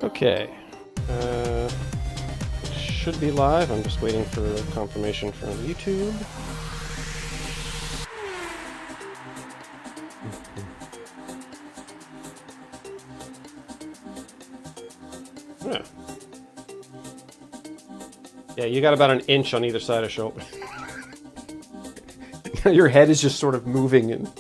Okay. Should be live. I'm just waiting for confirmation from YouTube. Yeah. Yeah, you got about an inch on either side of shoulder. Your head is just sort of moving and.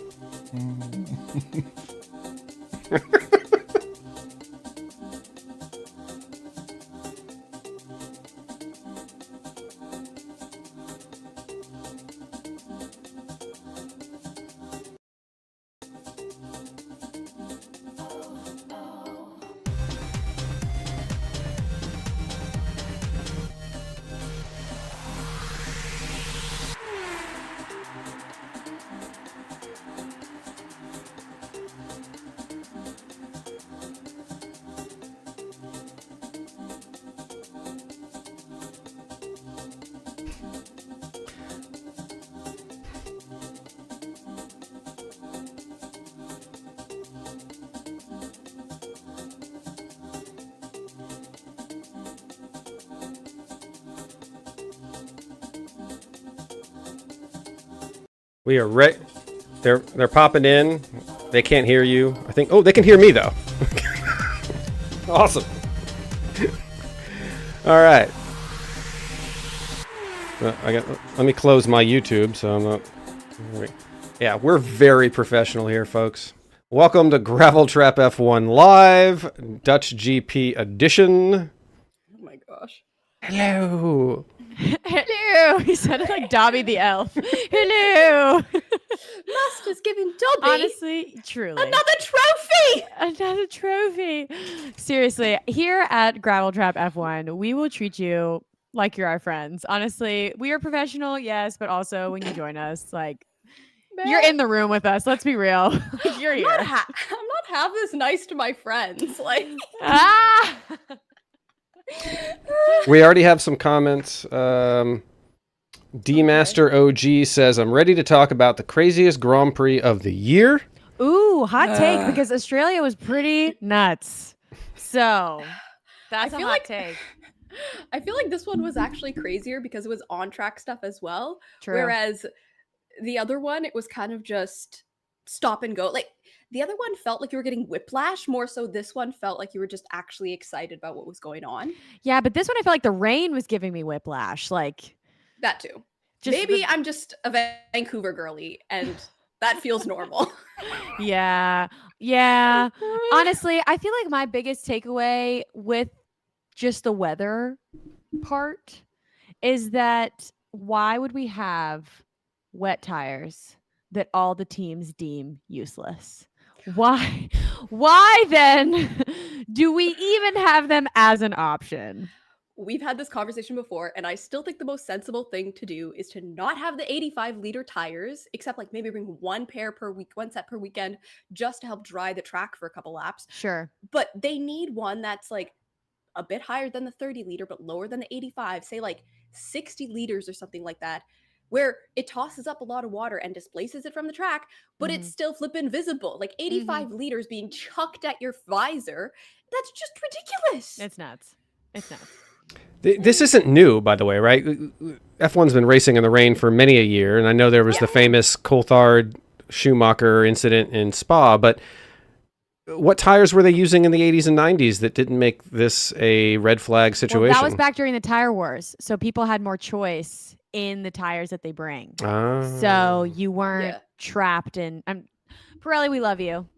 We are right. They're popping in. They can't hear you. I think. Oh, they can hear me though. Awesome. All right. Let me close my YouTube so I'm not. Yeah, we're very professional here, folks. Welcome to Gravel Trap F1 Live, Dutch GP edition. Oh my gosh. Hello. Hello. He sounded like Dobby the elf. Hello. Master's giving Dobby Honestly, truly. another trophy. Another trophy. Seriously, here at Gravel Trap F1, we will treat you like you're our friends. Honestly, we are professional, yes, but also when you join us, like, you're in the room with us. Let's be real. Like, you're here. I'm not half this nice to my friends. Like, Ah. We already have some comments. D-Master OG says, I'm ready to talk about the craziest Grand Prix of the year. Ooh, hot take, because Australia was pretty nuts. So that's a hot take. I feel like this one was actually crazier because it was on-track stuff as well. True. Whereas the other one, it was kind of just stop and go. Like, the other one felt like you were getting whiplash. More so, this one felt like you were just actually excited about what was going on. Yeah, but this one I felt like the rain was giving me whiplash. Like, that too. Maybe I'm just a Vancouver girly and that feels normal. Yeah. Honestly, I feel like my biggest takeaway with just the weather part is that why would we have wet tires that all the teams deem useless? Why then do we even have them as an option? We've had this conversation before, and I still think the most sensible thing to do is to not have the 85-liter tires, except like maybe bring one set per weekend, just to help dry the track for a couple laps. Sure. But they need one that's like a bit higher than the 30-liter, but lower than the 85, say like 60 liters or something like that, where it tosses up a lot of water and displaces it from the track, but it's still flippin' visible. Like 85 liters being chucked at your visor, that's just ridiculous. It's nuts. It's nuts. This isn't new, by the way, right? F1's been racing in the rain for many a year, and I know there was the famous Coulthard-Schumacher incident in Spa, but what tires were they using in the 80s and 90s that didn't make this a red flag situation? Well, that was back during the tire wars, so people had more choice in the tires that they bring. So you weren't trapped in... Pirelli, we love you.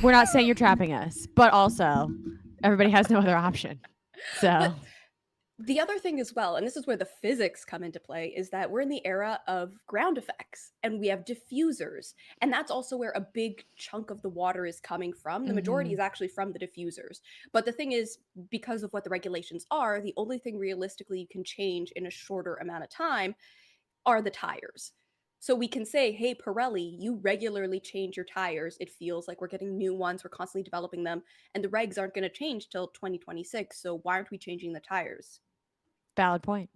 We're not saying you're trapping us, but also everybody has no other option. So... The other thing as well, and this is where the physics come into play, is that we're in the era of ground effects and we have diffusers. And that's also where a big chunk of the water is coming from. The majority is actually from the diffusers. But the thing is, because of what the regulations are, the only thing realistically you can change in a shorter amount of time are the tires. So we can say, hey, Pirelli, you regularly change your tires. It feels like we're getting new ones. We're constantly developing them. And the regs aren't going to change till 2026. So why aren't we changing the tires? Valid point.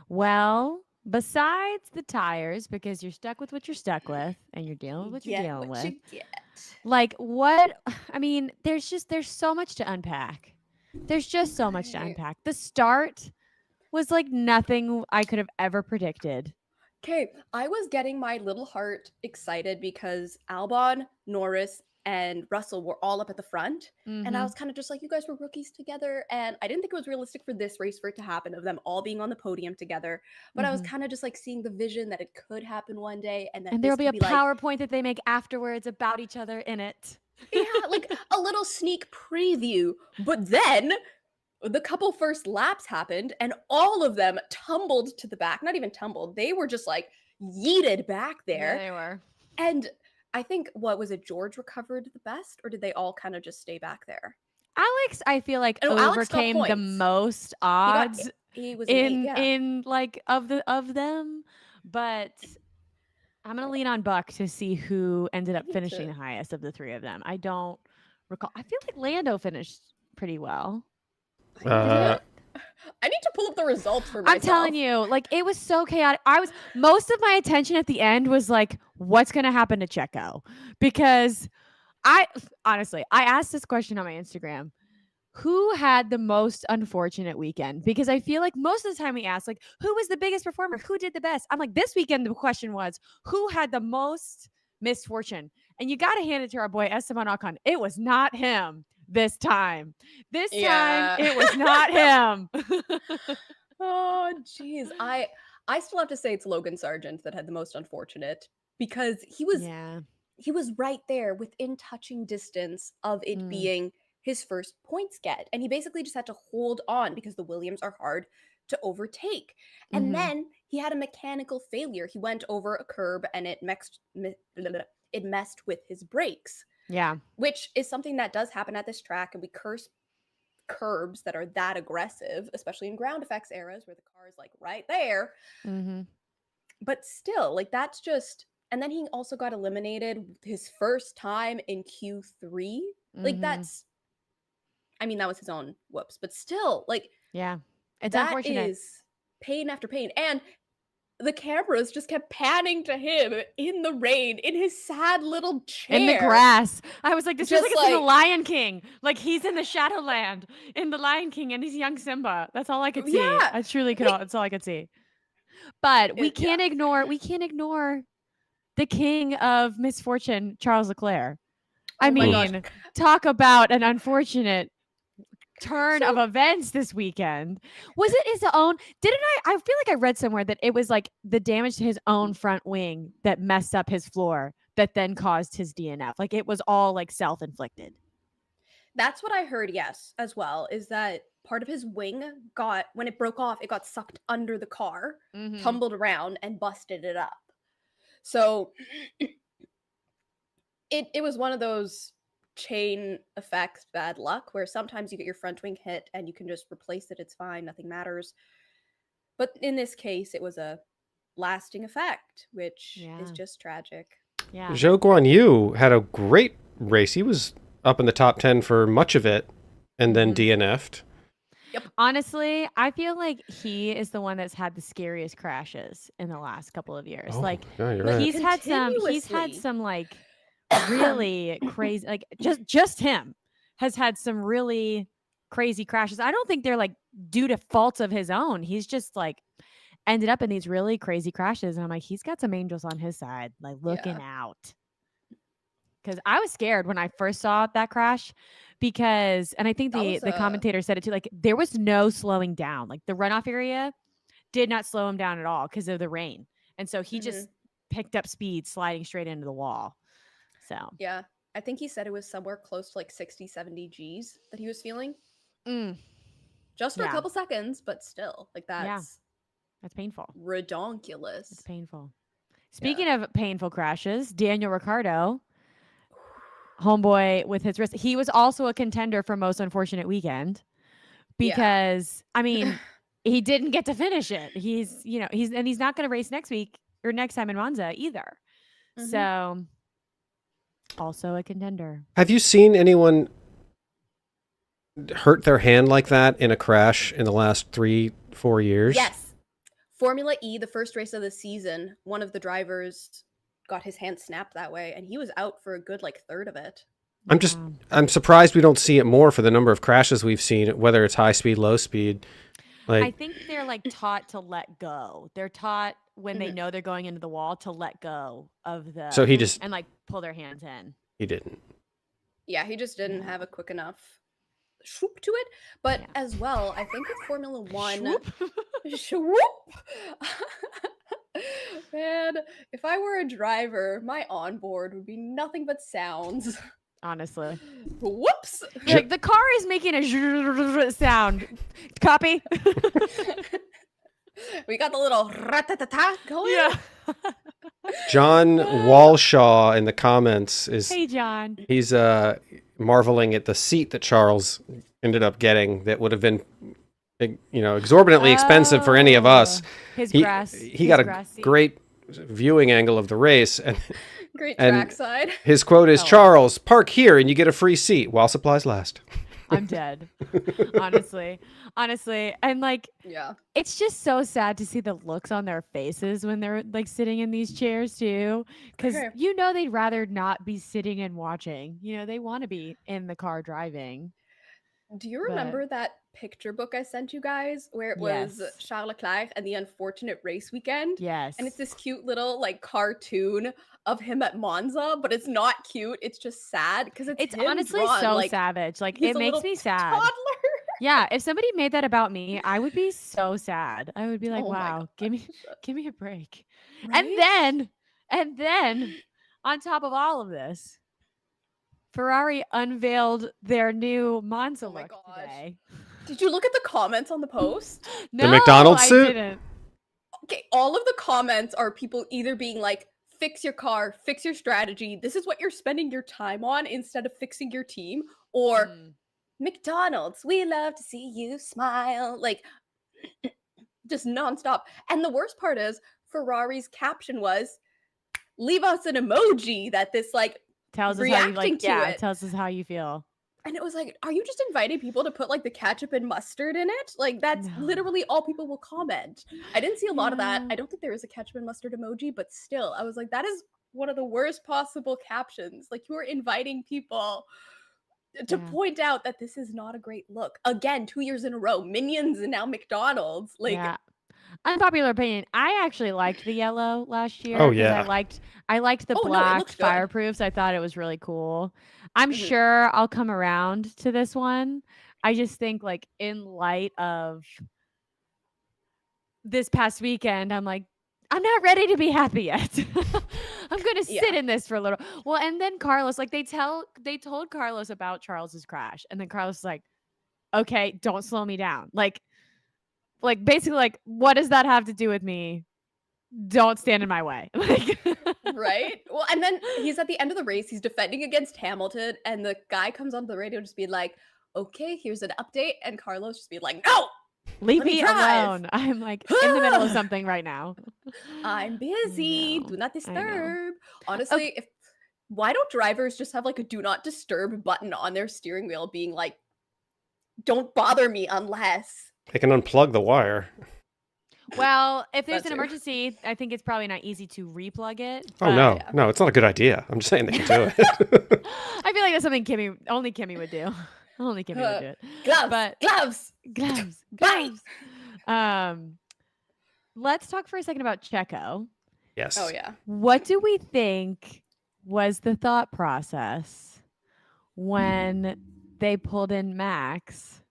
Well, besides the tires, because you're stuck with what you're stuck with and you're dealing with what you're dealing with, Like what? I mean, there's so much to unpack. There's just so much to Right. unpack. The start was like nothing I could have ever predicted. Okay, I was getting my little heart excited because Albon, Norris, and Russell were all up at the front. And I was kind of just like, you guys were rookies together. And I didn't think it was realistic for this race for it to happen, of them all being on the podium together. But I was kind of just like seeing the vision that it could happen one day, and that And this there'll be could a be like, PowerPoint that they make afterwards about each other in it. yeah, like a little sneak preview. But then the couple first laps happened and all of them tumbled to the back. Not even tumbled, they were just like yeeted back there. Yeah, they were. And I think, what was it, George recovered the best, or did they all kind of just stay back there? Alex, I feel like Oh, Alex got overcame the points. most odds He was in in like of them, but I'm gonna lean on Buck to see who ended up need finishing to- the highest of the three of them. I don't recall. I feel like Lando finished pretty well. Uh, I need to pull up the results for myself. I'm telling you, like it was so chaotic. Most of my attention at the end was like, what's gonna happen to Checo? Because I asked this question on my Instagram. Who had the most unfortunate weekend? Because I feel like most of the time we ask, like, who was the biggest performer? Who did the best? I'm like, this weekend the question was, who had the most misfortune? And you got to hand it to our boy Esteban Ocon. It was not him this time. This time it was not him. Oh, jeez. I still have to say it's Logan Sargent that had the most unfortunate, because he was right there within touching distance of it being his first points get, and he basically just had to hold on because the Williams are hard to overtake. And then he had a mechanical failure. He went over a curb and it messed with his brakes. Yeah. Which is something that does happen at this track, and we curse curbs that are that aggressive, especially in ground effects eras where the car is like right there. But still, like that's just, and then he also got eliminated his first time in Q3. Like that's, I mean, that was his own whoops, but still, like, yeah, it's that unfortunate. is pain after pain. And the cameras just kept panning to him in the rain, in his sad little chair. In the grass. I was like, this feels like Just it's in the Lion King. Like he's in the Shadowland in the Lion King and he's young Simba. That's all I could see. Yeah. I truly could. That's all I could see. But we can't ignore the king of misfortune, Charles Leclerc. I mean, talk about an unfortunate turn of events this weekend. Was it his own? I feel like I read somewhere that it was like the damage to his own front wing that messed up his floor that then caused his DNF. Like it was all like self-inflicted. That's what I heard, yes, as well, is that part of his wing got, when it broke off, it got sucked under the car, tumbled around, and busted it up. So it was one of those chain effects, bad luck, where sometimes you get your front wing hit and you can just replace it. It's fine. Nothing matters. But in this case, it was a lasting effect, which is just tragic. Yeah. Zhou Guan Yu had a great race. He was up in the top 10 for much of it and then DNF'd. Yep. Honestly, I feel like he is the one that's had the scariest crashes in the last couple of years. Oh, yeah, you're right. He's had some like really crazy, like just him has had some really crazy crashes. I don't think they're like due to faults of his own. He's just like ended up in these really crazy crashes. And I'm like, he's got some angels on his side, like looking out. Because I was scared when I first saw that crash because, and I think the commentator said it too, like there was no slowing down. Like the runoff area did not slow him down at all because of the rain. And so he just picked up speed sliding straight into the wall. So, yeah, I think he said it was somewhere close to like 60, 70 Gs that he was feeling. Just for a couple seconds, but still, like that's painful. Redonkulous. It's painful. Speaking of painful crashes, Daniel Ricciardo, homeboy with his wrist, he was also a contender for most unfortunate weekend because I mean he didn't get to finish it. He's not going to race next week or next time in Monza either. So also a contender. Have you seen anyone hurt their hand like that in a crash in the last 3-4 years? Yes. Formula E, the first race of the season, one of the drivers got his hand snapped that way, and he was out for a good like third of it. I'm surprised we don't see it more for the number of crashes we've seen, whether it's high speed, low speed. I Like, think they're like taught to let go. They're taught when they Mhm. know they're going into the wall to let go of the so he just, and like pull their hands in. he didn't. Yeah, he just didn't Yeah. have a quick enough swoop to it. But Yeah. as well, I think with Formula One, Swoop. swoop. Man, if I were a driver, my onboard would be nothing but sounds. Honestly. Whoops! Like the car is making a sound. Copy. We got the little rat-ta-ta-ta going. Yeah. John Walshaw in the comments is Hey, John. he's marveling at the seat that Charles ended up getting that would have been exorbitantly expensive for any of us. His He grass. he his got a grass seat. great viewing angle of the race, and Great And- trackside. his quote is, Oh. "Charles, park here and you get a free seat while supplies last." I'm dead. Honestly. And like, Yeah. it's just so sad to see the looks on their faces when they're like sitting in these chairs too. Because Okay. they'd rather not be sitting and watching. They want to be in the car driving. Do you But- remember that picture book I sent you guys where it was Yes. Charles Leclerc and the unfortunate race weekend? Yes. And it's this cute little like cartoon of him at Monza, but it's not cute. It's just sad because It's him honestly drawn, so like, savage. Like he's it a makes little me sad. toddler. Yeah, if somebody made that about me, I would be so sad. I would be like, Oh my "Wow, give me gosh. a break." Right? And then on top of all of this, Ferrari unveiled their new Monza Oh my look gosh. today. Did you look at the comments on the post? No, McDonald's I suit? didn't. Okay, all of the comments are people either being like, fix your car, fix your strategy. This is what you're spending your time on instead of fixing your team. Or Mm. McDonald's, we love to see you smile. Like, just nonstop. And the worst part is, Ferrari's caption was, leave us an emoji that this, like, Tells us how you reacting like. to Yeah, it. tells us how you feel. And it was like, are you just inviting people to put like the ketchup and mustard in it? Like, that's No. literally all people will comment. I didn't see a lot of that. Yeah. I don't think there is a ketchup and mustard emoji, but still, I was like, that is one of the worst possible captions. Like, you are inviting people to Yeah. point out that this is not a great look. Again, 2 years in a row, Minions and now McDonald's. Like, Yeah. Unpopular opinion. I actually liked the yellow last year. Oh, 'cause yeah. I liked the Oh, no, it black looked good. fireproofs. I thought it was really cool. I'm Mhm. sure I'll come around to this one. I just think like in light of this past weekend, I'm like, I'm not ready to be happy yet. I'm gonna sit Yeah. in this for a little. Well, and then Carlos, like they told Carlos about Charles's crash, and then Carlos is like, okay, don't slow me down. Like basically like, what does that have to do with me? Don't stand in my way. Like right? Well, and then he's at the end of the race, he's defending against Hamilton, and the guy comes on the radio just being like, okay, here's an update. And Carlos just being like, no, leave Let me me drive. alone. I'm like in the middle of something right now. I'm busy. know, Do not I know. disturb. Honestly, why don't drivers just have like a do not disturb button on their steering wheel being like, don't bother me unless. They can unplug the wire. Well, if there's That an too. emergency, I think it's probably not easy to replug it. Oh but no, yeah. no, it's not a good idea. I'm just saying they can do it. I feel like that's something only Kimmy would do. Only Kimmy would do it. Gloves, But- gloves. Gloves. Bite. Gloves. Let's talk for a second about Checo. Yes. Oh yeah. What do we think was the thought process when they pulled in Max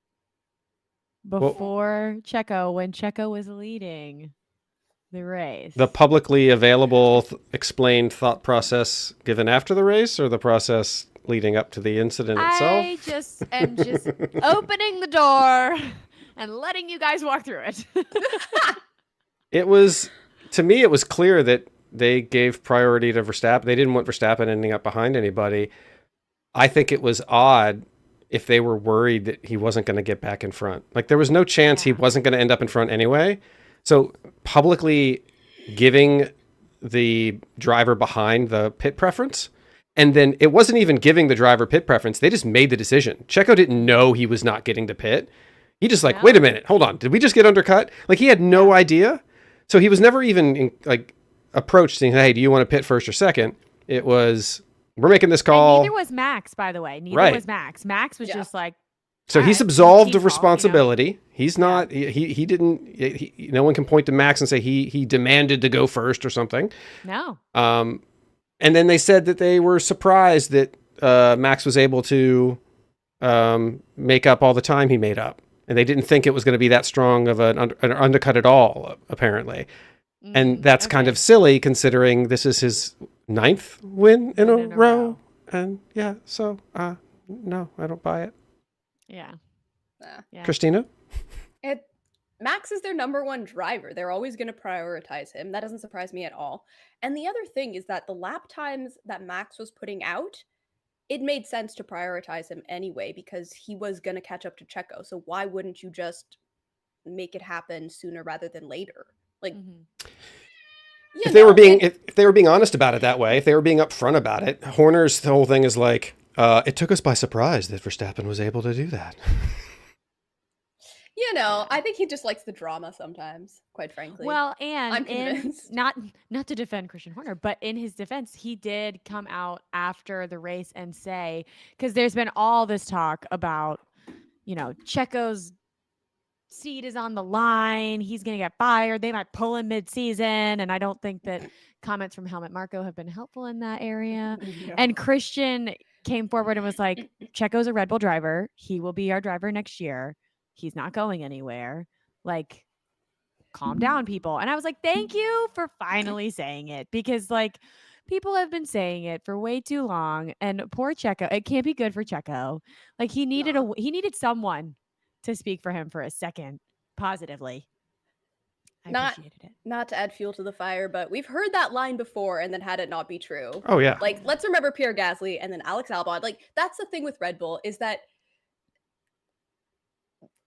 before Checo, when Checo was leading the race? The publicly available explained thought process given after the race, or the process leading up to the incident itself? I just am just opening the door and letting you guys walk through it. It was, to me, it was clear that they gave priority to Verstappen. They didn't want Verstappen ending up behind anybody. I think it was odd if they were worried that he wasn't going to get back in front. Like, there was no chance he Yeah. wasn't going to end up in front anyway. So publicly giving the driver behind the pit preference, and then it wasn't even giving the driver pit preference. They just made the decision. Checo didn't know he was not getting to pit. He just like, No. wait a minute, hold on. Did we just get undercut? Like, he had no idea. So he was never even approached saying, "Hey, do you want to pit first or second?" It was, "We're making this And call." neither was Max, by the way. Neither Right. was Max. Max was just like, So all he's right, absolved team of fault, responsibility. He's not. He didn't. No one can point to Max and say he demanded to go first or something. No. And then they said that they were surprised that Max was able to make up all the time he made up, and they didn't think it was going to be that strong of an undercut at all, apparently. And that's kind of silly considering this is his 9th win in a row. And yeah, so no, I don't buy it. Yeah. Christina? Max is their number one driver. They're always going to prioritize him. That doesn't surprise me at all. And the other thing is that the lap times that Max was putting out, it made sense to prioritize him anyway because he was going to catch up to Checo. So why wouldn't you just make it happen sooner rather than later? Like, if they were being honest about it that way, if they were being upfront about it, Horner's the whole thing is like, it took us by surprise that Verstappen was able to do that. I think he just likes the drama sometimes, quite frankly. Well, and I'm convinced. not to defend Christian Horner, but in his defense, he did come out after the race and say, because there's been all this talk about, Checo's seat is on the line. He's going to get fired. They might pull him mid-season. And I don't think that comments from Helmut Marko have been helpful in that area. No. And Christian came forward and was like, Checo's a Red Bull driver. He will be our driver next year. He's not going anywhere. Like, calm down, people. And I was like, thank you for finally saying it, because people have been saying it for way too long. And poor Checo, it can't be good for Checo. Like, he needed someone to speak for him for a second positively. I appreciated it. Not to add fuel to the fire, but we've heard that line before and then had it not be true. Oh yeah. Like, let's remember Pierre Gasly and then Alex Albon. Like, that's the thing with Red Bull, is that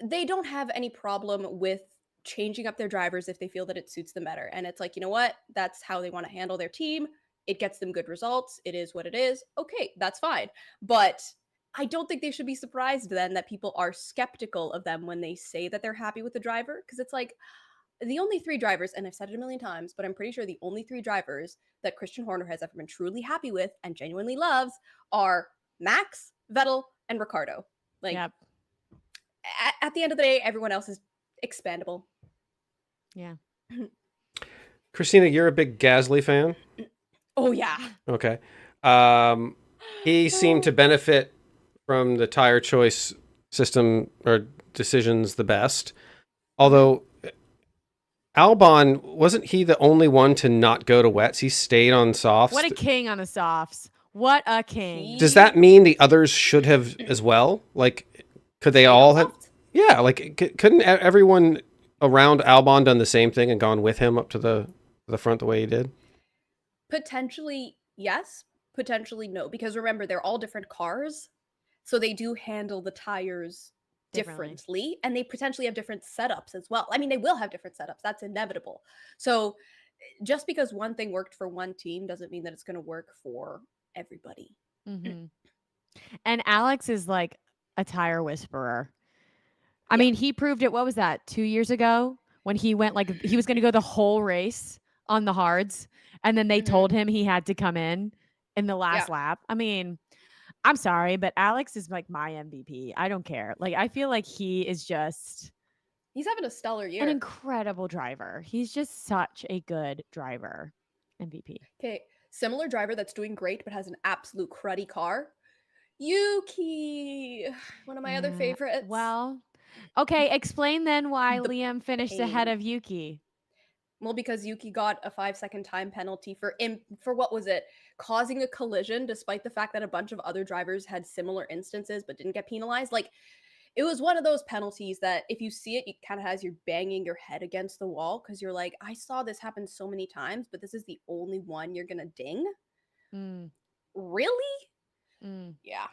they don't have any problem with changing up their drivers if they feel that it suits them better. And it's like, you know what? That's how they want to handle their team. It gets them good results. It is what it is. Okay, that's fine. But I don't think they should be surprised then that people are skeptical of them when they say that they're happy with the driver. Because it's like, the only 3 drivers, and I've said it a million times, but I'm pretty sure the only 3 drivers that Christian Horner has ever been truly happy with and genuinely loves are Max, Vettel, and Ricciardo. Like, yep. At the end of the day, everyone else is expandable. Yeah. Christina, you're a big Gasly fan? Oh, yeah. Okay. He seemed to benefit from the tire choice system or decisions the best. Although Albon, wasn't he the only one to not go to wets? He stayed on softs. What a king on the softs. What a king. Does that mean the others should have as well? Like, could they all have? Yeah, like, couldn't everyone around Albon done the same thing and gone with him up to the front the way he did? Potentially, yes. Potentially, no. Because remember, they're all different cars. So they do handle the tires differently. And they potentially have different setups as well. I mean, they will have different setups. That's inevitable. So just because one thing worked for one team doesn't mean that it's going to work for everybody. Mm-hmm. And Alex is like a tire whisperer. I mean, he proved it. What was that? 2 years ago when he went he was going to go the whole race on the hards. And then they told him he had to come in the last lap. I mean, I'm sorry, but Alex is like my MVP. I don't care. Like, I feel like he is just... He's having a stellar year. An incredible driver. He's just such a good driver. MVP. Okay. Similar driver that's doing great but has an absolute cruddy car. Yuki. One of my other favorites. Well, okay. Explain then why Liam finished ahead of Yuki. Well, because Yuki got a 5-second time penalty for what was it? Causing a collision, despite the fact that a bunch of other drivers had similar instances but didn't get penalized. Like, it was one of those penalties that if you see it, it kind of has you banging your head against the wall because you're like, I saw this happen so many times, but this is the only one you're going to ding? Really? Yeah.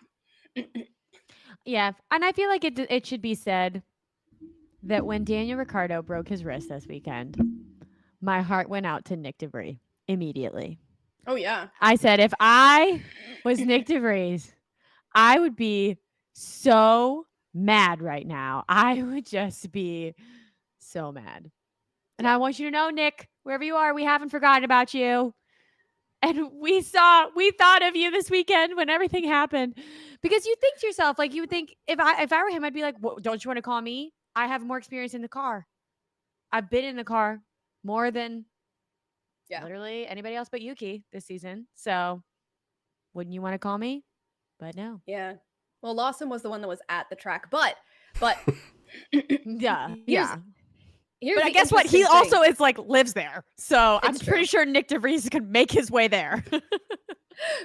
Yeah. And I feel like it should be said that when Daniel Ricciardo broke his wrist this weekend, my heart went out to Nick DeVries immediately. Oh, yeah. I said, if I was Nick DeVries, I would be so mad right now. I would just be so mad. And I want you to know, Nick, wherever you are, we haven't forgotten about you. And we thought of you this weekend when everything happened. Because you think to yourself, like, you would think if I were him, I'd be like, well, don't you want to call me? I have more experience in the car. I've been in the car more than literally anybody else but Yuki this season. So wouldn't you want to call me? But no. Yeah. Well, Lawson was the one that was at the track, but Yeah. here's But I the guess what? He interesting also thing. is like lives there. So I'm It's pretty true. sure Nick DeVries could make his way there.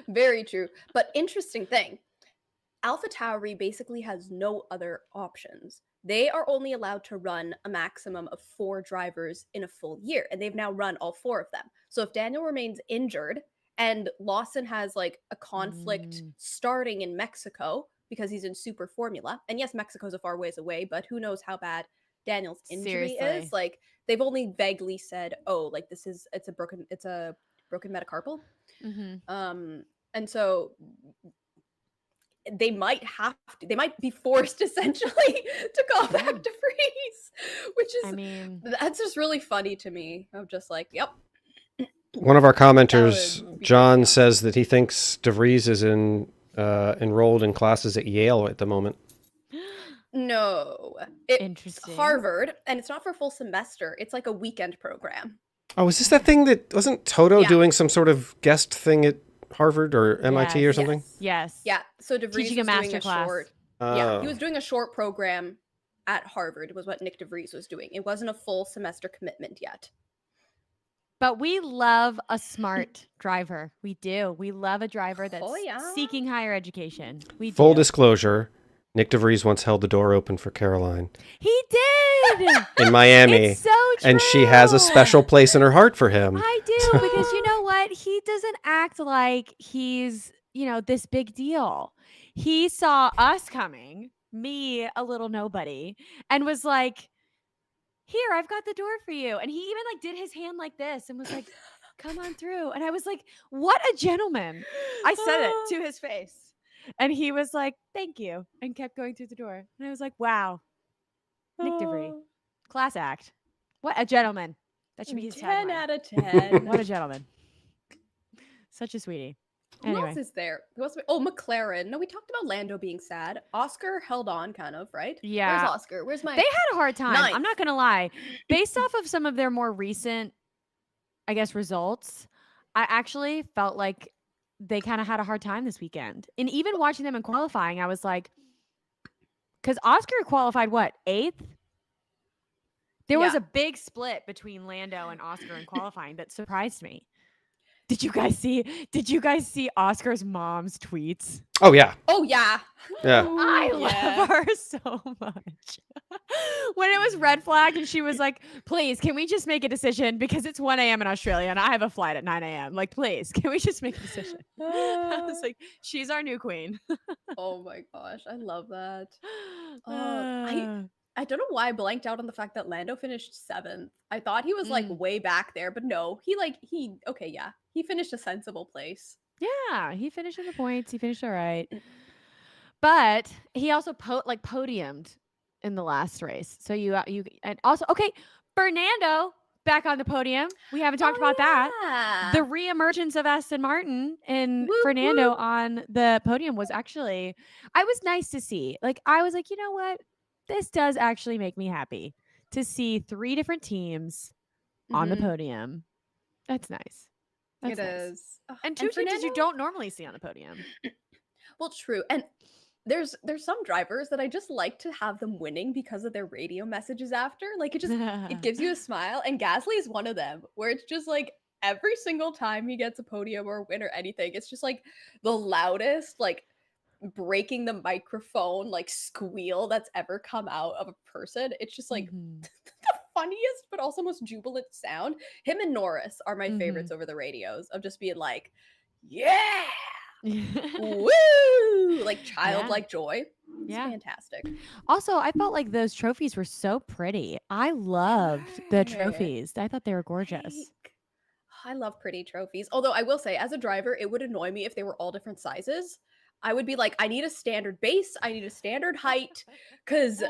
Very true. But interesting thing, AlphaTauri basically has no other options. They are only allowed to run a maximum of 4 drivers in a full year, and they've now run all 4 of them. So if Daniel remains injured and Lawson has like a conflict starting in Mexico because he's in Super Formula, and yes, Mexico's a far ways away, but who knows how bad Daniel's injury is? Like, they've only vaguely said, "Oh, like it's a broken metacarpal." And so they might be forced essentially to go back to freeze, which is, that's just really funny to me. I'm just like, yep. One of our commenters, John, says that he thinks DeVries is enrolled in classes at Yale at the moment. No, it's Interesting. Harvard, and it's not for a full semester. It's like a weekend program. Oh, is this that thing that wasn't Toto doing some sort of guest thing at Harvard or MIT or something? Yes. Yeah. So DeVries Teaching a was master doing class. short. Yeah, he was doing a short program at Harvard. Was what Nick DeVries was doing. It wasn't a full semester commitment yet. But we love a smart driver. We do. We love a driver that's seeking higher education. We do. Full disclosure, Nick DeVries once held the door open for Caroline. He did! In Miami. It's so true. And she has a special place in her heart for him. I do, because you know what? He doesn't act like he's, this big deal. He saw us coming, me, a little nobody, and was like, here, I've got the door for you. And he even like did his hand like this and was like, come on through. And I was like, what a gentleman. I said it to his face. And he was like, thank you. And kept going through the door. And I was like, wow. Nick DeVries. Class act. What a gentleman. That should be his 10 tagline. out of 10. What a gentleman. Such a sweetie. Anyway. Who else is there? Oh, Mclaren. No, we talked about Lando being sad. Oscar held on, kind of, right? Yeah. Where's Oscar? Where's my... They had a hard time. 9th. I'm not going to lie. Based off of some of their more recent, I guess, results, I actually felt like they kind of had a hard time this weekend. And even watching them in qualifying, I was like, because Oscar qualified, what, 8th? There was a big split between Lando and Oscar in qualifying that surprised me. Did you guys see Oscar's mom's tweets? Oh yeah. Oh yeah. Yeah. I love her so much. When it was red flag and she was like, please, can we just make a decision? Because it's 1 a.m. in Australia and I have a flight at 9 a.m. Like, please, can we just make a decision? I was like, she's our new queen. Oh my gosh. I love that. I don't know why I blanked out on the fact that Lando finished 7th. I thought he was like way back there, but no, he finished a sensible place. Yeah, he finished in the points. He finished all right. But he also podiumed in the last race. So you and also, okay, Fernando back on the podium. We haven't talked about that. The reemergence of Aston Martin and Fernando on the podium was actually, I was nice to see. Like, I was like, you know what? This does actually make me happy to see 3 different teams on the podium. That's nice. That's nice. Is. And 2 teams you don't normally see on the podium. Well, true. And there's some drivers that I just like to have them winning because of their radio messages after. Like, it gives you a smile. And Gasly is one of them, where it's just like every single time he gets a podium or a win or anything, it's just like the loudest, like, breaking the microphone like squeal that's ever come out of a person. It's just like the funniest but also most jubilant sound. Him and Norris are my favorites over the radios, of just being like, yeah, woo, like childlike joy. It's fantastic. Also, I felt like those trophies were so pretty. I loved the trophies. I thought they were gorgeous. I love pretty trophies. Although I will say, as a driver, it would annoy me if they were all different sizes. I would be like, I need a standard base. I need a standard height. Because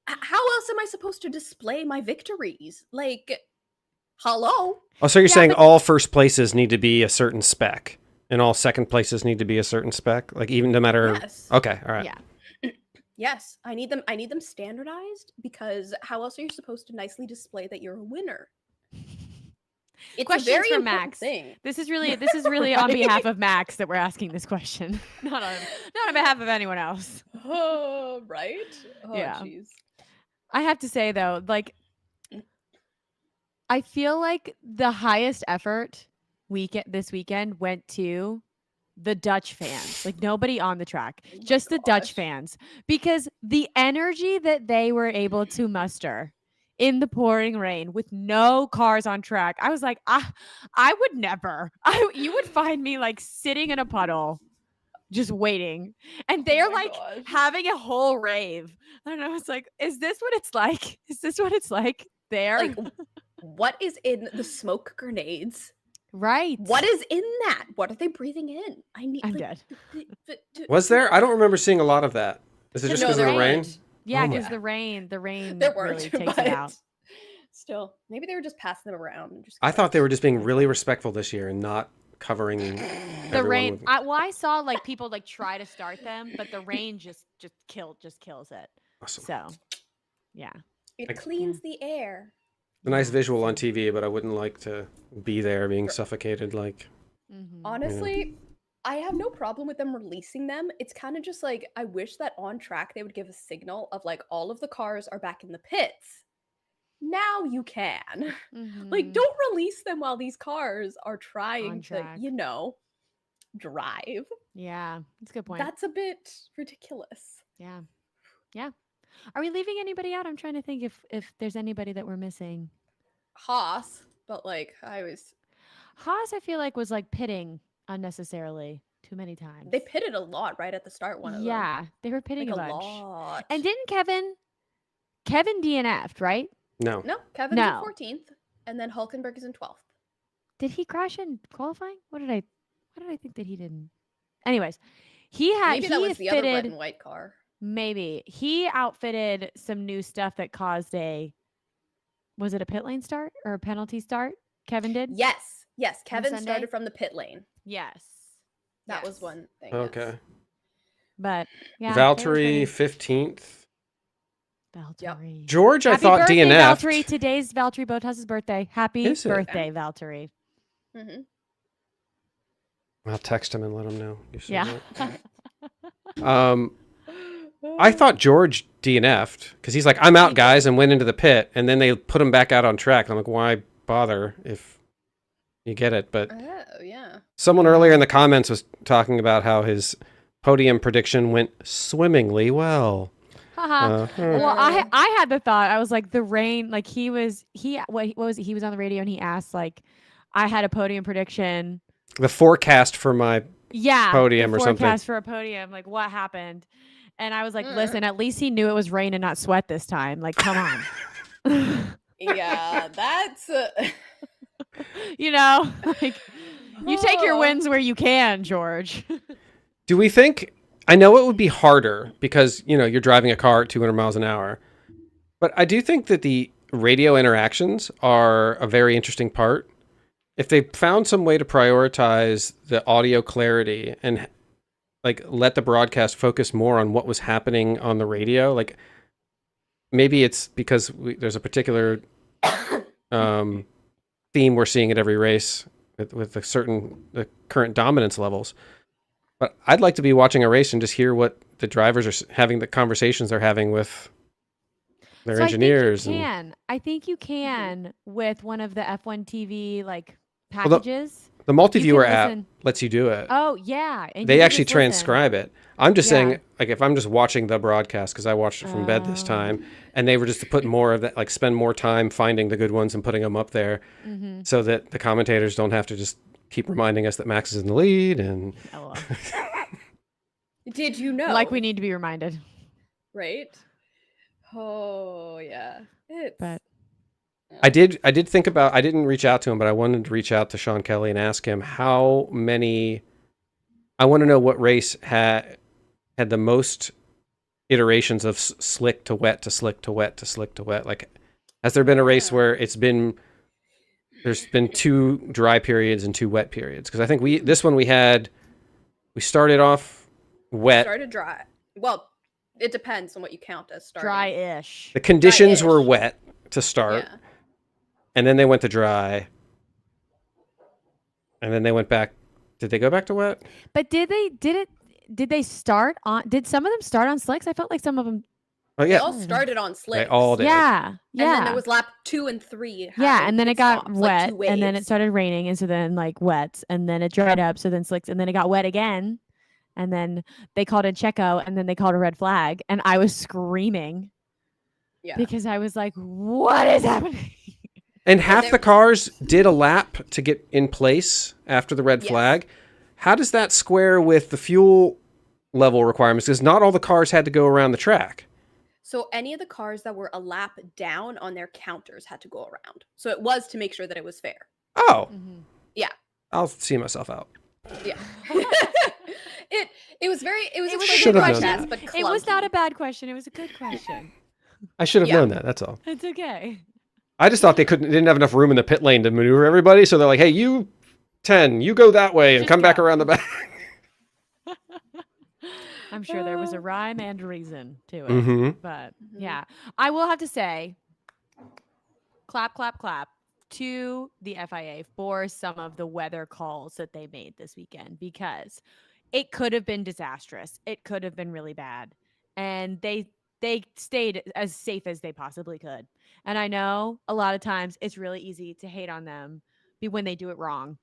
How else am I supposed to display my victories? Like, hello? Oh, so you're Yeah, saying but- all first places need to be a certain spec, and all second places need to be a certain spec, like even no matter. Yes. Okay, all right. Yeah. Yes, I need them standardized because how else are you supposed to nicely display that you're a winner? It's Questions a very for important Max. thing. This is really on Right? behalf of Max that we're asking this question, not on behalf of anyone else. Oh, right? Oh, Yeah. jeez. I have to say though, like, I feel like the highest effort this weekend went to the Dutch fans, like nobody on the track, Oh my just the Dutch gosh. fans, because the energy that they were able to muster in the pouring rain with no cars on track. I was like, I would never. You would find me like sitting in a puddle just waiting, and they're Oh my like gosh. having a whole rave. And I was like, is this what it's like? Is this what it's like there? Like, what is in the smoke grenades? Right. What is in that? What are they breathing in? I need. I'm like, dead. Was there? I don't remember seeing a lot of that. Is it just No, because of there the rain? weren't. Yeah, Oh my- because the rain There weren't, really takes but it out. still, maybe they were just passing them around. And just I thought they were just being really fun. respectful this year and not covering The everyone rain. with- I saw like people like try to start them, but the rain just kills it. Awesome. So, yeah. It cleans the air. A nice Yeah. visual on TV, but I wouldn't like to be there being suffocated. Like, Mhm. Honestly, I have no problem with them releasing them. It's kind of just like I wish that on track they would give a signal of like all of the cars are back in the pits. Now you can. Like, Mhm. don't release them while these cars are On trying to, track. drive. Yeah, that's a good point. That's a bit ridiculous. Yeah. Yeah. Are we leaving anybody out? I'm trying to think if there's anybody that we're missing. Haas, but like Haas, I feel like was like pitting unnecessarily too many times. they pitted a lot right at the start. One of them, Yeah, they were pitting like a a bunch. lot. And didn't Kevin DNF'd, right? no. No, Kevin's No. in 14th, and then Hulkenberg is in 12th. Did he crash in qualifying? What did I think that he didn't? Anyways, he had Maybe that was the other red fitted and white car. maybe he outfitted some new stuff that caused was it a pit lane start or a penalty start? Kevin did? Yes, Kevin Sunday? started from the pit lane. Yes. That was Yes. one thing. yes. Okay. But yeah. they were Valtteri pretty- 15th. Valtteri. George, I Happy thought birthday, DNF'd. Valtteri. Today's Valtteri Bottas's birthday. Happy Is it? birthday, Valtteri. Mm-hmm. I'll text him and let him know. You said Yeah. that. I thought George DNF'd because he's like, I'm out, guys, and went into the pit, and then they put him back out on track. And I'm like, why bother if you get it? But Oh yeah. someone earlier in the comments was talking about how his podium prediction went swimmingly well. Haha. Well, I had the thought. I was like, the rain, like what was it? He was on the radio and he asked like, I had a podium prediction. The forecast for my Yeah. podium the or something. forecast for a podium. Like, what happened? And I was like, listen, at least he knew it was rain and not sweat this time. Like, come on. Yeah, that's. You know, like you take your Oh. wins where you can, George. Do we think? I know it would be harder because you're driving a car at 200 miles an hour, but I do think that the radio interactions are a very interesting part. If they found some way to prioritize the audio clarity and like let the broadcast focus more on what was happening on the radio, like maybe it's because there's a particular theme we're seeing at every race with the current dominance levels. But I'd like to be watching a race and just hear what the drivers are having, the conversations they're having with their engineers. I think you can with one of the F1 TV like Well, packages. the multi-viewer can app listen. lets you do it. Oh yeah, and They you can actually just listen. transcribe it. I'm just Yeah. saying, like, if I'm just watching the broadcast, because I watched it from bed this Oh. time, and they were just to put more of that, like, spend more time finding the good ones and putting them up there, so that the commentators don't have to just keep reminding us that Max is in the lead. And LOL. Did you know? Like we need to be reminded. right? Oh yeah. It's. But I did think about, I didn't reach out to him, but I wanted to reach out to Sean Kelly and ask him how many. I want to know what race had the most iterations of slick to wet to slick to wet to slick to wet? Like, has there been a race where there's been 2 dry periods and 2 wet periods? Because I think we started off wet. Started dry. Well, it depends on what you count as starting. Dry-ish. The conditions Dry-ish. were wet to start, Yeah. and then they went to dry, and then they went back. Did they go back to wet? But did they start on? Did some of them start on slicks? I felt like some of them. Oh They yeah, all started on slicks. they all did. Yeah. And then there was lap 2 and 3. Yeah, having and then it pit got stops, like, wet, 2 and then it waves. started raining, and so then like wet, and then it dried up, so then slicks, and then it got wet again, and then they called it Checo, and then they called a red flag, and I was screaming Yeah. because I was like, "What is happening?" And half there- the cars did a lap to get in place after the red Yes. flag. How does that square with the fuel level requirements? Because not all the cars had to go around the track. So any of the cars that were a lap down on their counters had to go around. So it was to make sure that it was fair. Oh, Yeah. I'll see myself out. Yeah. it was It was a a good Should've known question, that. but It was not clunky. a bad question. It was a good question. I should have Yeah. known that. That's all. It's okay. I just thought they didn't have enough room in the pit lane to maneuver everybody, so they're like, "Hey, you 10, you go that way and Just come back go." around the back." I'm sure there was a rhyme and reason to it. Mm-hmm. But Mhm. yeah, I will have to say, clap, clap, clap to the FIA for some of the weather calls that they made this weekend, because it could have been disastrous. It could have been really bad. And they stayed as safe as they possibly could. And I know a lot of times it's really easy to hate on them when they do it wrong.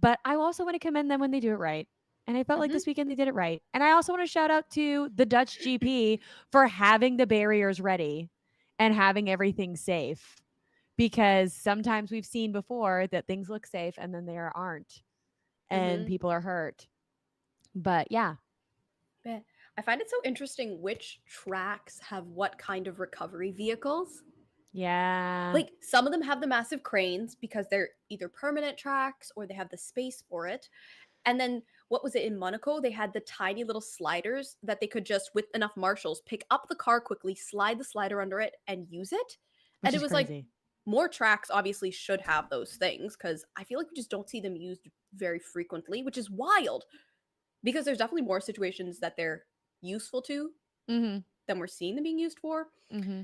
But I also want to commend them when they do it right. And I felt like Mhm. this weekend they did it right. And I also want to shout out to the Dutch GP for having the barriers ready and having everything safe. Because sometimes we've seen before that things look safe and then they aren't. And Mhm. people are hurt. But yeah. Yeah. I find it so interesting which tracks have what kind of recovery vehicles. Yeah. Like some of them have the massive cranes because they're either permanent tracks or they have the space for it. And then what was it in Monaco? They had the tiny little sliders that they could just, with enough marshals, pick up the car quickly, slide the slider under it, and use it. which And it is was crazy. like more tracks obviously should have those things because I feel like we just don't see them used very frequently, which is wild because there's definitely more situations that they're useful to Mm-hmm. than we're seeing them being used for. Mm-hmm.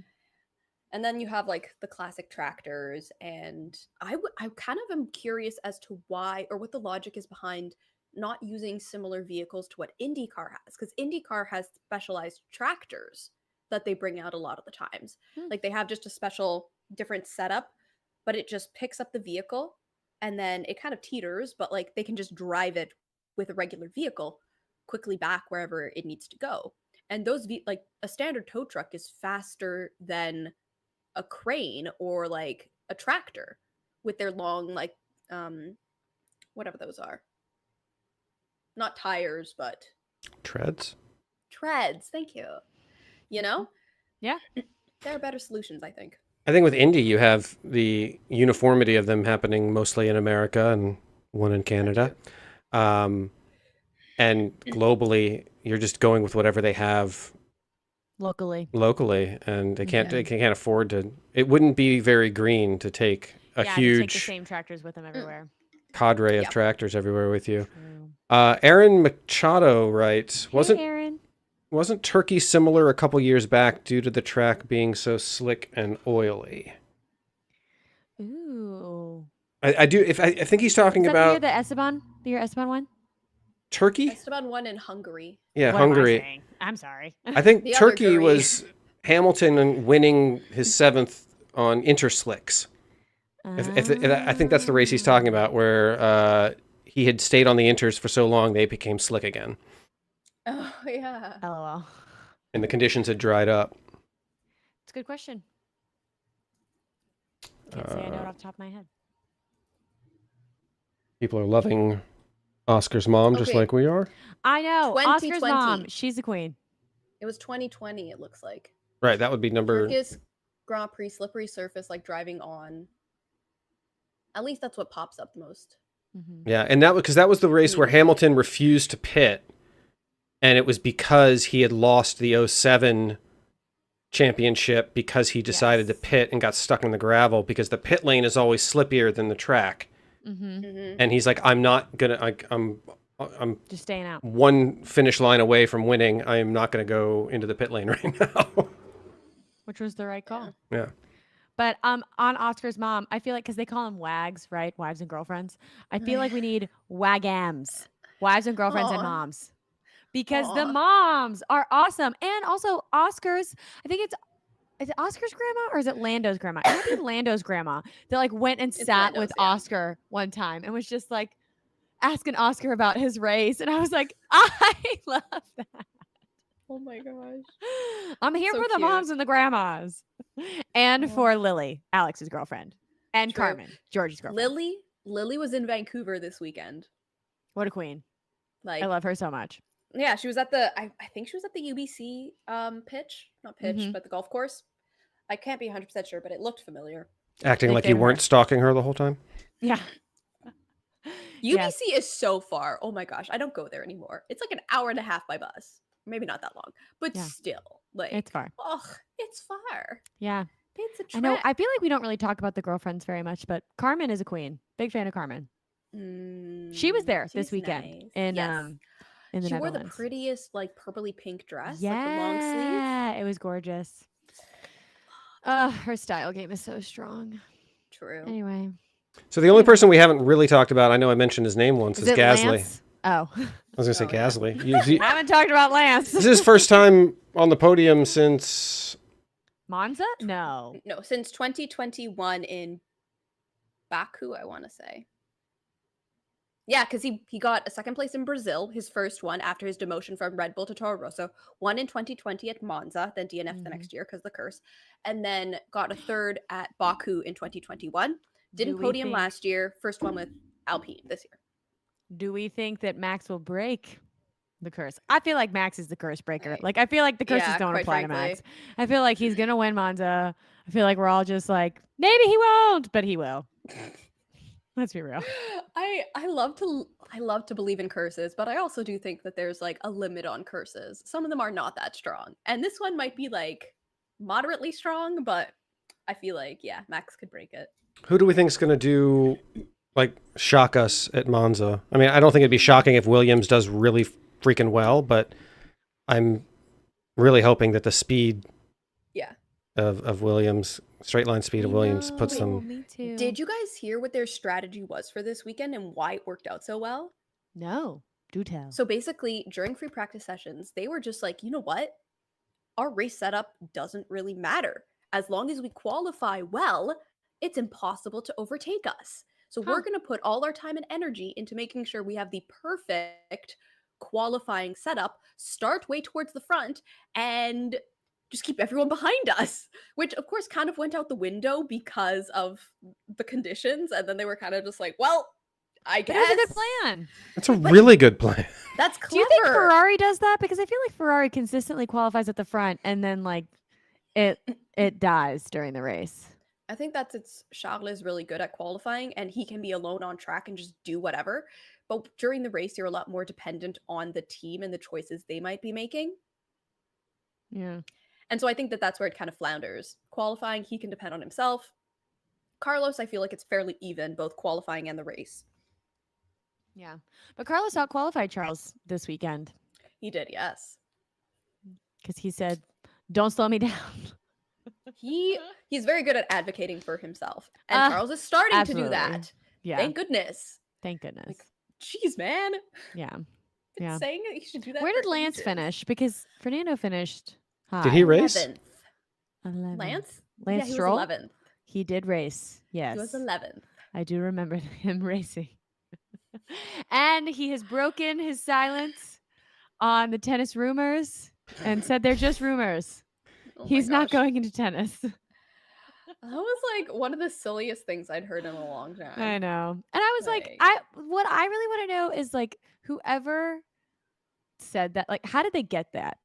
And then you have like the classic tractors, and I kind of am curious as to why or what the logic is behind not using similar vehicles to what IndyCar has, because IndyCar has specialized tractors that they bring out a lot of the times. Like they have just a special different setup, but it just picks up the vehicle and then it kind of teeters, but like they can just drive it with a regular vehicle quickly back wherever it needs to go. And those like a standard tow truck is faster than a crane or like a tractor with their long like whatever those are, not tires but Treads. treads. Thank you. You know, Yeah. there are better solutions, I think. I think with Indy, you have the uniformity of them happening mostly in America and one in Canada. And globally, you're just going with whatever they have Locally. and they can't Yeah. they can't afford to. It wouldn't be very green to take a To take the huge same tractors with them everywhere. cadre of Yep. tractors everywhere with you. True. Aaron Machado writes, Hey, Aaron. wasn't Turkey similar a couple years back due to the track being so slick and oily? Ooh. I do. I think he's talking Is that about the year Esteban one? Turkey. Esteban won in Hungary. Yeah, What am I Hungary. saying? I'm sorry. I think The other Turkey Guri. was Hamilton winning his 7th on interslicks. I think that's the race he's talking about, where he had stayed on the inters for so long they became slick again, Oh yeah. LOL. and the conditions had dried up. It's a good question. Can't say I know it off the top of my head. People are loving Oscar's mom just Okay. like we are. I know. Oscar's 2020. mom. She's the queen. It was 2020. It looks like Right, that would be number. Turkish Grand Prix slippery surface, like driving on. At least that's what pops up the most. Mm-hmm. Yeah, and that was the race where Immediately. Hamilton refused to pit and it was because he had lost the 07 championship because he decided to Yes. pit and got stuck in the gravel because the pit lane is always slippier than the track. Mm-hmm. And he's like, I'm not gonna. I'm Just staying out. one finish line away from winning. I am not gonna go into the pit lane right now. Which was the right call. Yeah. But on Oscar's mom, I feel like because they call them wags, right? Wives and girlfriends. I feel like we need wagams, wives and girlfriends and Aw. moms, because the Aw. moms are awesome. And also Oscar's, I think is it Oscar's grandma or is it Lando's grandma? It might be Lando's grandma that like went and It's sat Lando's, with yeah. Oscar one time and was just like asking Oscar about his race. And I was like, I love that. Oh my gosh. I'm here So for the cute. moms and the grandmas, and Aw. for Lily, Alex's girlfriend, and True. Carmen, George's girlfriend. Lily was in Vancouver this weekend. What a queen! Like, I love her so much. yeah, she was at the I think she was at the UBC not pitch, Mhm. but the golf course. I can't be 100% sure, but it looked familiar. Acting Big like fan you of weren't her. stalking her the whole time. Yeah. UBC is so far. Oh my gosh, I don't go there anymore. It's like an hour and a half by bus. Maybe not that long, but Yeah. still, like It's far. Ugh, it's far. Yeah. It's a I know. trek. I feel like we don't really talk about the girlfriends very much, but Carmen is a queen. Big fan of Carmen. She was there this She's weekend nice. in Yes. in the She wore the Netherlands. prettiest, like purpley pink dress, Yeah, like the long sleeve. it was gorgeous. Her style game is so strong. True. Anyway, So the only person we haven't really talked about, I know I mentioned his name once, is it Gasly. Lance? Oh, I was going to say Oh, yeah. Gasly. I haven't talked about Lance. This is his first time on the podium since Monza? No. No, since 2021 in Baku, I want to say. Yeah, because he got a second place in Brazil, his first one after his demotion from Red Bull to Toro Rosso. Won in 2020 at Monza, then DNF the next year because the curse, and then got a third at Baku in 2021. Didn't Do we podium think- last year. First one with Alpine this year. Do we think that Max will break the curse? I feel like Max is the curse breaker. Right. Like, I feel like the curses Yeah, don't quite apply to frankly. Max. I feel like he's gonna win Monza. I feel like we're all just like, maybe he won't, but he will. Let's be real. I love to believe in curses, but I also do think that there's like a limit on curses. Some of them are not that strong, and this one might be like moderately strong, but I feel like Max could break it. who do we think is going to do like shock us at Monza? I mean, I don't think it'd be shocking if Williams does really freaking well, but I'm really hoping that the speed Yeah. of Williams, straight line speed of Williams, puts them. Me too. Did you guys hear what their strategy was for this weekend and why it worked out so well? No. Do tell. So basically, during free practice sessions, they were just like, you know what? Our race setup doesn't really matter. As long as we qualify well, it's impossible to overtake us. So we're going to put all our time and energy into making sure we have the perfect qualifying setup, start way towards the front, and just keep everyone behind us, which of course kind of went out the window because of the conditions. And then they were kind of just like, well, I But guess it was a good plan. That's a really good plan. that's clever. Do you think Ferrari does that? Because I feel like Ferrari consistently qualifies at the front and then like it dies during the race. I think Charles is really good at qualifying and he can be alone on track and just do whatever. But during the race, you're a lot more dependent on the team and the choices they might be making. Yeah. And so I think that that's where it kind of flounders. Qualifying, he can depend on himself. Carlos, I feel like it's fairly even, both qualifying and the race. Yeah. But Carlos out-qualified Charles this weekend He did, yes. because he said, don't slow me down. He's very good at advocating for himself. And Charles is starting to do absolutely. that. Yeah. Thank goodness. Thank goodness. Jeez, man. Yeah. Been Yeah. saying that he should do that. Where did for Lance ages. finish? Because Fernando finished high. Did he race? 11th. 11th. Lance? Lance Yeah, he Stroll? was 11th. He did race. Yes. He was 11th. I do remember him racing. And he has broken his silence on the tennis rumors and said they're just rumors. Oh my He's not gosh. going into tennis. That was like one of the silliest things I'd heard in a long time. I know. And I was like, Like- what I really want to know is like whoever said that, like, how did they get that?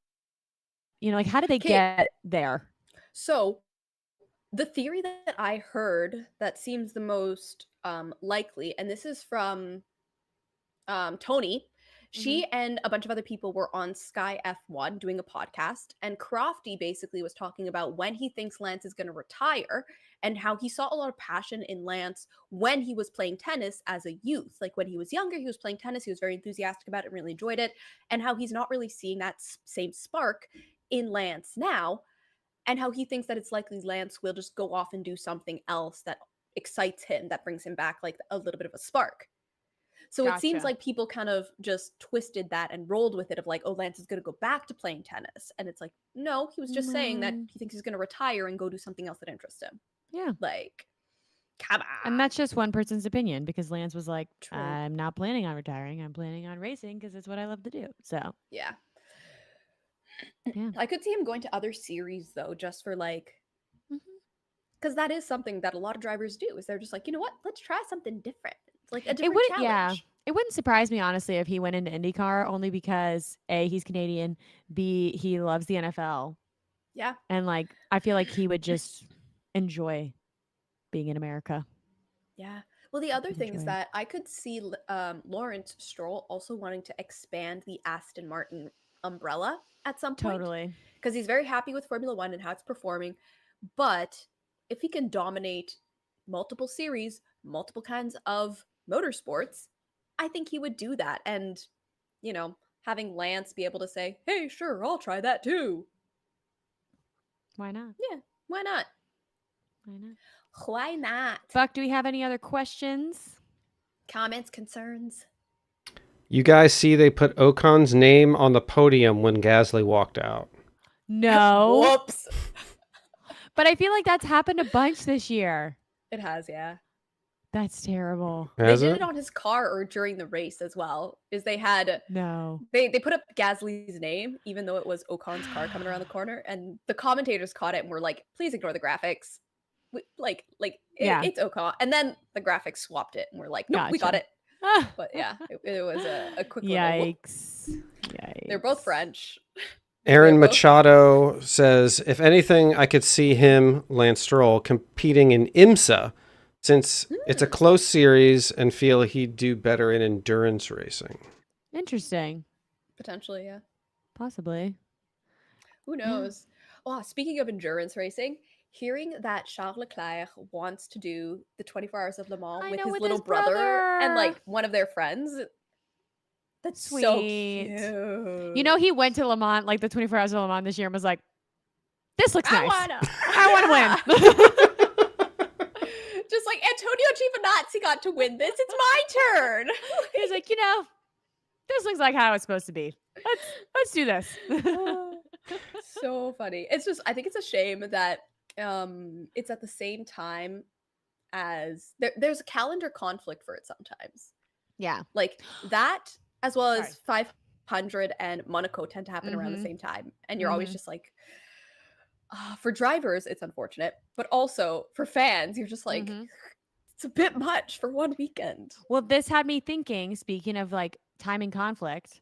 You know, like how did they 'Kay. get there? So the theory that I heard that seems the most likely, and this is from Tony. She and a bunch of other people were on Sky F1 doing a podcast, and Crofty basically was talking about when he thinks Lance is going to retire and how he saw a lot of passion in Lance when he was playing tennis as a youth. Like when he was younger, he was playing tennis, he was very enthusiastic about it and really enjoyed it, and how he's not really seeing that same spark in Lance now, and how he thinks that it's likely Lance will just go off and do something else that excites him, that brings him back like a little bit of a spark. So it seems Gotcha. like people kind of just twisted that and rolled with it of like, oh, Lance is going to go back to playing tennis. And it's like, no, he was just saying that he thinks he's going to retire and go do something else that interests him. Yeah. Like, come on. And that's just one person's opinion, because Lance was like, True. I'm not planning on retiring. I'm planning on racing because it's what I love to do. So, Yeah. Yeah. I could see him going to other series though, just for like, Mhm. because that is something that a lot of drivers do, is they're just like, you know what, let's try something different. It's like a it different wouldn't, challenge. it wouldn't surprise me, honestly, if he went into IndyCar, only because A, he's Canadian, B, he loves the NFL. Yeah. And like, I feel like he would just enjoy being in America. Yeah. Well, the other thing is Enjoy. that I could see Lawrence Stroll also wanting to expand the Aston Martin umbrella at some point, Totally. because he's very happy with Formula One and how it's performing. But if he can dominate multiple series, multiple kinds of motorsports, I think he would do that. And, you know, having Lance be able to say, hey, sure, I'll try that too. Why not? Yeah, why not? Why not? Why not? Buck, do we have any other questions? Comments, concerns? You guys see they put Ocon's name on the podium when Gasly walked out. No. Whoops. But I feel like that's happened a bunch this year. It has, yeah. That's terrible. Has They did it? it on his car or during the race as well. Is they had No. they put up Gasly's name even though it was Ocon's car coming around the corner, and the commentators caught it and were like, "Please ignore the graphics." Yeah. It's Ocon, and then the graphics swapped it and we're like, "Nope, we got Gotcha. it." But yeah, it was a quick little whoop. Yikes. Yikes. They're both French. Aaron They're both- Machado says, if anything, I could see him, Lance Stroll, competing in IMSA since it's a close series and feel he'd do better in endurance racing. Interesting. Potentially, yeah. Possibly. Who knows? Oh, speaking of endurance racing, hearing that Charles Leclerc wants to do the 24 Hours of Le Mans I with know, his with little his brother and brother. like one of their friends. That's so Sweet. cute. You know, he went to Le Mans, like the 24 Hours of Le Mans this year, and was like, this looks nice. I want to win. Just like Antonio Giovinazzi got to win this. It's my turn. He's like, you know, this looks like how it's supposed to be. Let's do this. So funny. It's just, I think it's a shame that it's at the same time as there's a calendar conflict for it sometimes. Yeah. Like that, as well as Sorry. 500 and Monaco tend to happen around the Mhm. same time. And you're always Mhm. just like, for drivers, it's unfortunate. But also for fans, you're just like, Mhm. it's a bit much for one weekend. Well, this had me thinking, speaking of like timing conflict,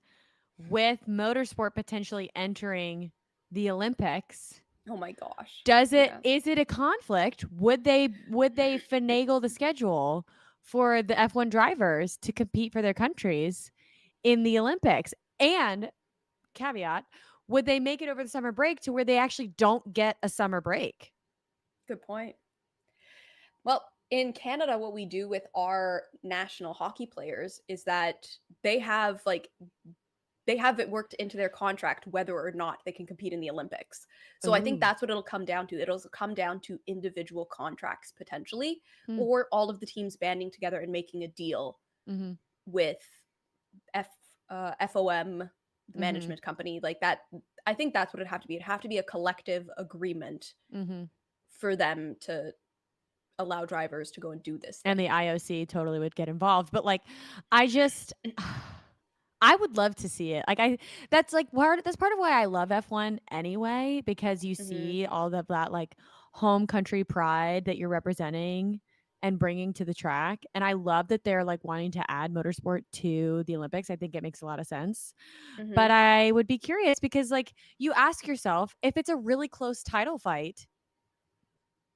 with motorsport potentially entering the Olympics, Oh my gosh. is Yeah. it a conflict? Would they finagle the schedule for the F1 drivers to compete for their countries in the Olympics? And caveat, would they make it over the summer break to where they actually don't get a summer break? Good point. Well, in Canada, what we do with our national hockey players is that they have it worked into their contract whether or not they can compete in the Olympics. So I think Ooh. that's what it'll come down to. It'll come down to individual contracts potentially, Hmm. or all of the teams banding together and making a deal Mhm. with FOM, the management company, like that. I think that's what it'd have to be. It'd have to be a collective agreement Mhm. for them to allow drivers to go and do this And thing. the IOC totally would get involved. But like, I just, I would love to see it. Like, that's part of why I love F1 anyway, because you Mhm. see all of that like home country pride that you're representing and bringing to the track. And I love that they're like wanting to add motorsport to the Olympics. I think it makes a lot of sense. Mhm. But I would be curious because like you ask yourself, if it's a really close title fight,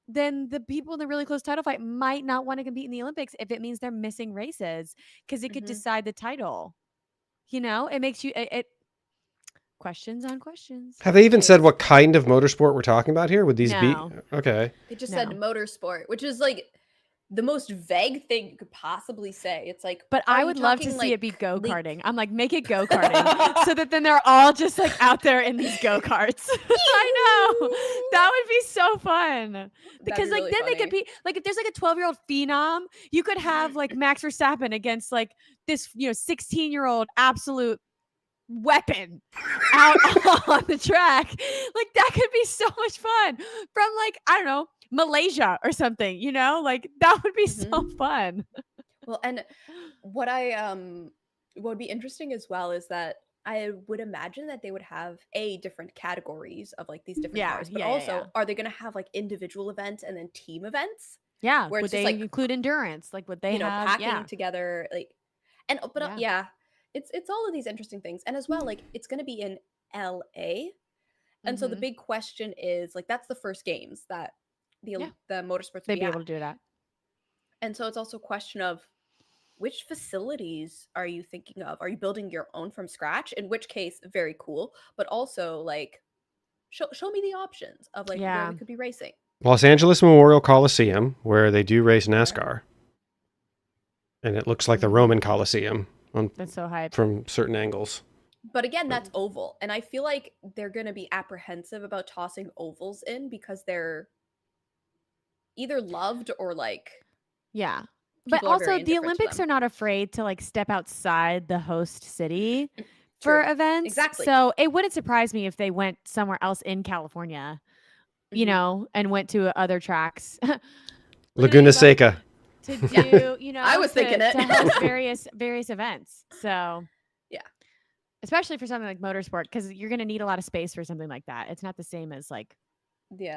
then the people in the really close title fight might not want to compete in the Olympics if it means they're missing races, because it could Mhm. decide the title. You know, it makes you it questions on questions. Have they even said what kind of motorsport we're talking about here? Would these be No. okay? They just No. said motorsport, which is like the most vague thing you could possibly say. It's like, But are I you would love to talking, see like, it be go leak- karting. I'm like, make it go karting, so that then they're all just like out there in these go karts. I know that would be so fun because be like really then they could funny. be like if there's like a 12-year-old phenom, you could have like Max Verstappen against like this 16-year-old absolute weapon out on the track. Like that could be so much fun from like I don't know Malaysia or something. Like that would be so fun. Well, and what what would be interesting as well is that I would imagine that they would have different categories of like these different Yeah, cars, but yeah, also are they going to have like individual events and then team events? Yeah, Where would it's just they like, include endurance? Like would they have packing together, like, and but Yeah. it's all of these interesting things, and as well, like, it's going to be in LA, and so the Mhm. big question is like that's the first games that Yeah. the motorsports They'd will be at. able to do that. And so it's also a question of which facilities are you thinking of? Are you building your own from scratch? In which case, very cool. But also, like, show me the options of like where Yeah. we could be racing. Los Angeles Memorial Coliseum, where they do race NASCAR, and it looks like the Roman Coliseum That's so hype. from certain angles. But again, that's oval, and I feel like they're going to be apprehensive about tossing ovals in because they're either loved or like. Yeah. But People are very also the indifferent to Olympics them. are not afraid to like step outside the host city True. for events. Exactly. So it wouldn't surprise me if they went somewhere else in California, and went to other tracks. Laguna Seca. To do, I was thinking it. to host various events. So Yeah. especially for something like motorsport, because you're going to need a lot of space for something like that. It's not the same as like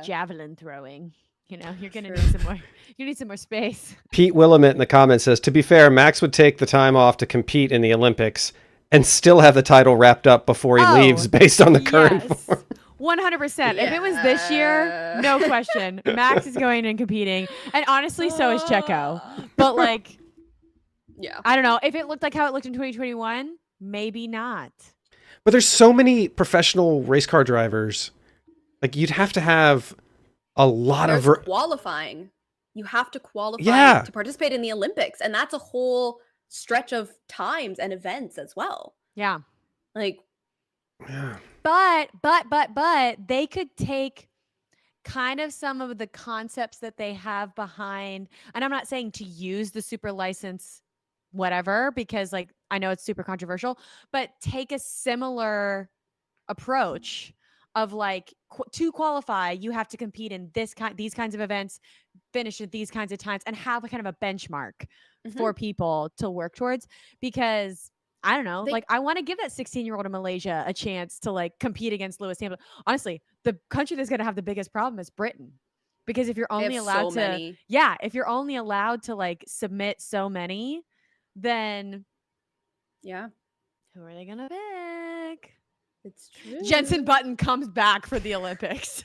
javelin throwing. You're going to need some more. You need some more space. Pete Willamette in the comments says, to be fair, Max would take the time off to compete in the Olympics and still have the title wrapped up before he leaves based on the current form. 100%. If it was this year, no question. Max is going and competing. And honestly, so is Checo. But like, I don't know. If it looked like how it looked in 2021, maybe not. But there's so many professional race car drivers. Like you'd have to have a lot of qualifying. You have to qualify to participate in the Olympics, and that's a whole stretch of times and events as well. Yeah. Like, but they could take kind of some of the concepts that they have behind, and I'm not saying to use the super license whatever, because like I know it's super controversial, but take a similar approach of like to qualify, you have to compete in these kinds of events, finish at these kinds of times, and have a kind of a benchmark for people to work towards. Because I don't know, like I want to give that 16-year-old in Malaysia a chance to like compete against Lewis Hamilton. Honestly, the country that's going to have the biggest problem is Britain, because if you're only allowed if you're only allowed to like submit so many, then who are they going to pick? It's true. Jensen Button comes back for the Olympics.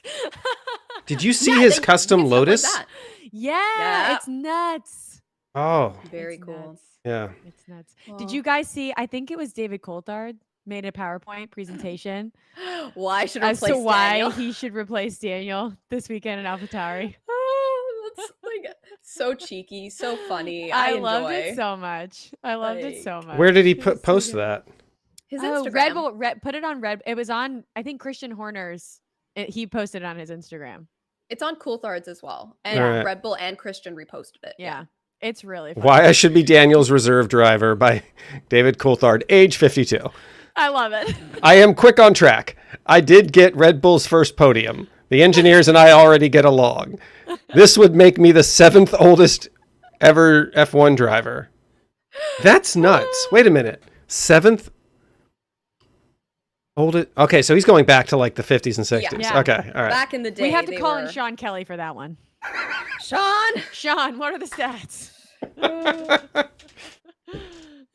Did you see his custom Lotus? Like it's nuts. Oh, very cool. Nuts. Yeah. It's nuts. Well, did you guys see? I think it was David Coulthard made a PowerPoint presentation. Why should as to Daniel? Why he should replace Daniel this weekend in AlphaTauri. That's like so cheeky, so funny. I loved it so much. Where did he post that? His Instagram. Red Bull put it on Red. It was on, I think, Christian Horner's. He posted it on his Instagram. It's on Coulthard's as well, and Red Bull and Christian reposted it. Yeah. It's really fun. Why I Should Be Daniel's Reserve Driver by David Coulthard, age 52. I love it. I am quick on track. I did get Red Bull's first podium. The engineers and I already get along. This would make me the 7th oldest ever F1 driver. That's nuts. Wait a minute. 7th oldest? Okay, so he's going back to like the 50s and 60s. Yeah. Okay, all right. Back in the day. We have to call in Sean Kelly for that one. Sean, what are the stats?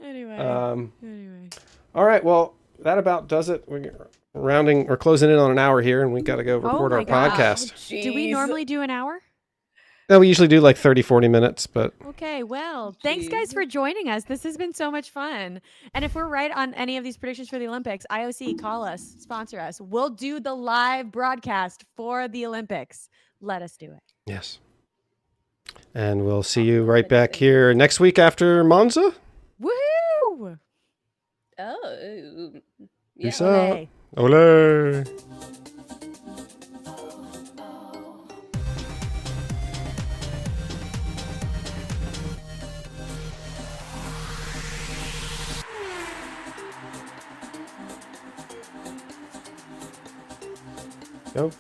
Anyway. All right, well, that about does it. We're closing in on an hour here, and we got to go record our podcast. Do we normally do an hour? No, we usually do like 30, 40 minutes, but Okay, well, thanks guys Jeez. for joining us. This has been so much fun. And if we're right on any of these predictions for the Olympics, IOC, call us, sponsor us. We'll do the live broadcast for the Olympics. Let us do it. yes. And we'll see you right back here next week after Monza. Woohoo! Oh. Peace Yeah. out. Olé. Olé. Go.